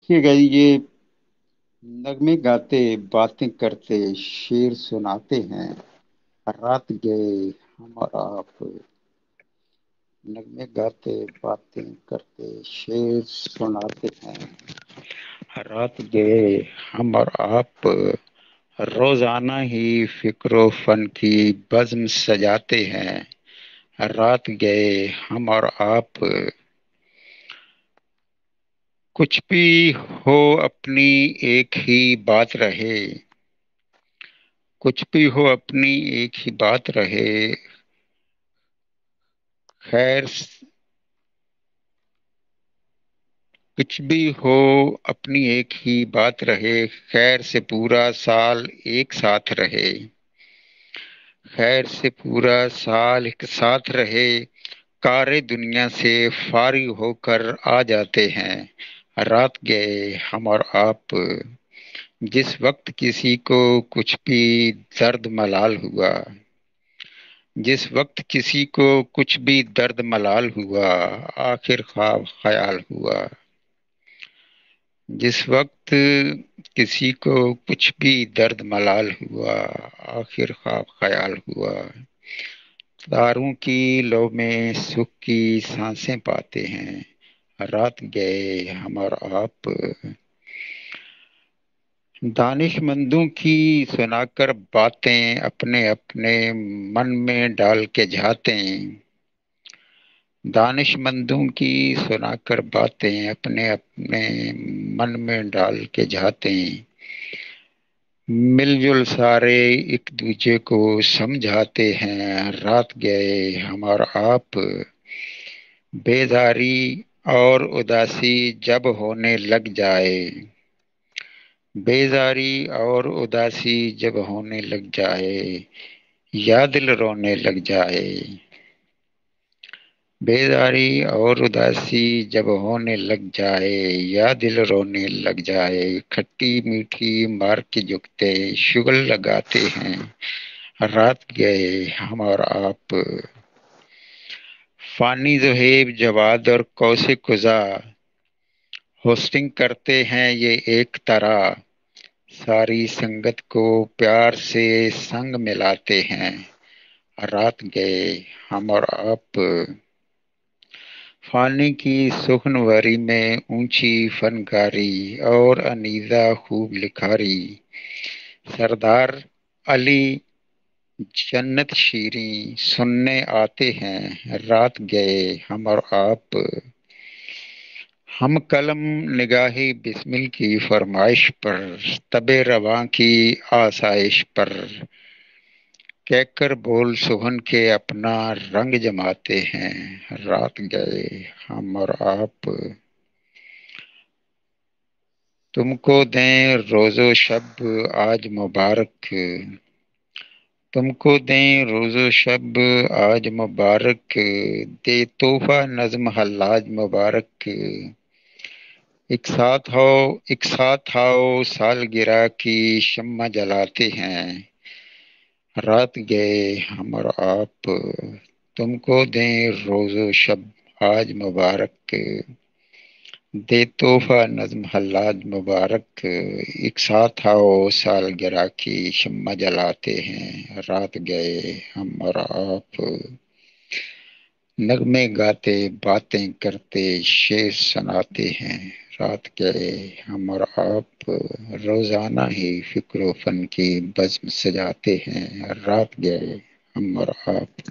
ٹھیک ہے یہ نغمے گاتے باتیں کرتے شعر سناتے ہیں رات گئے ہم اور آپ نغمے گاتے باتیں کرتے شعر سناتے ہیں رات گئے ہم اور آپ روزانہ ہی فکر و فن کی بزم سجاتے ہیں رات گئے ہم اور آپ کچھ بھی ہو اپنی ایک ہی بات رہے کچھ بھی ہو اپنی ایک ہی بات رہے خیر کچھ بھی ہو اپنی ایک ہی بات رہے خیر سے پورا سال ایک ساتھ رہے خیر سے پورا سال ایک ساتھ رہے کار دنیا سے فارغ ہو کر آ جاتے ہیں رات گئے ہم اور آپ جس وقت کسی کو کچھ بھی درد ملال ہوا جس وقت کسی کو کچھ بھی درد ملال ہوا آخر خواب خیال ہوا جس وقت کسی کو کچھ بھی درد ملال ہوا آخر خواب خیال ہوا تاروں کی لو میں سکھ کی سانسیں پاتے ہیں رات گئے ہم اور آپ دانش مندوں کی سنا کر باتیں اپنے اپنے من میں ڈال کے جھاتے ہیں دانش مندوں کی سنا کر باتیں اپنے اپنے من میں ڈال کے جاتے ہیں مل جل سارے ایک دوجے کو سمجھاتے ہیں رات گئے ہم اور آپ بیزاری اور اداسی جب ہونے لگ جائے بیزاری اور اداسی جب ہونے لگ جائے یا دل رونے لگ جائے بیداری اور اداسی جب ہونے لگ جائے یا دل رونے لگ جائے کھٹی میٹھی مار کے جگتے شگل لگاتے ہیں رات گئے ہم اور آپ فانی زہیب جواد اور کوثق قزا ہوسٹنگ کرتے ہیں یہ ایک طرح ساری سنگت کو پیار سے سنگ ملاتے ہیں رات گئے ہم اور آپ فانی کی سخنوری میں اونچی فنکاری اور انیزہ خوب لکھاری سردار علی جنت شیریں سننے آتے ہیں رات گئے ہم اور آپ ہم قلم نگاہی بسمل کی فرمائش پر تب رواں کی آسائش پر کہہ کر بول سہن کے اپنا رنگ جماتے ہیں رات گئے ہم اور آپ تم کو دیں روز و شب آج مبارک تم کو دیں روز و شب آج مبارک دے تحفہ نظم حلاج مبارک ایک ساتھ آؤ سالگرہ کی شمع جلاتے ہیں رات گئے ہم اور آپ تم کو دیں روز و شب آج مبارک دے تحفہ نظم حلاج مبارک ایک ساتھ آؤ سالگرہ کی شمع جلاتے ہیں رات گئے ہم اور آپ نغمے گاتے باتیں کرتے شعر سناتے ہیں رات گئے ہم اور آپ روزانہ ہی فکر و فن کی بزم سجاتے ہیں رات گئے ہم اور آپ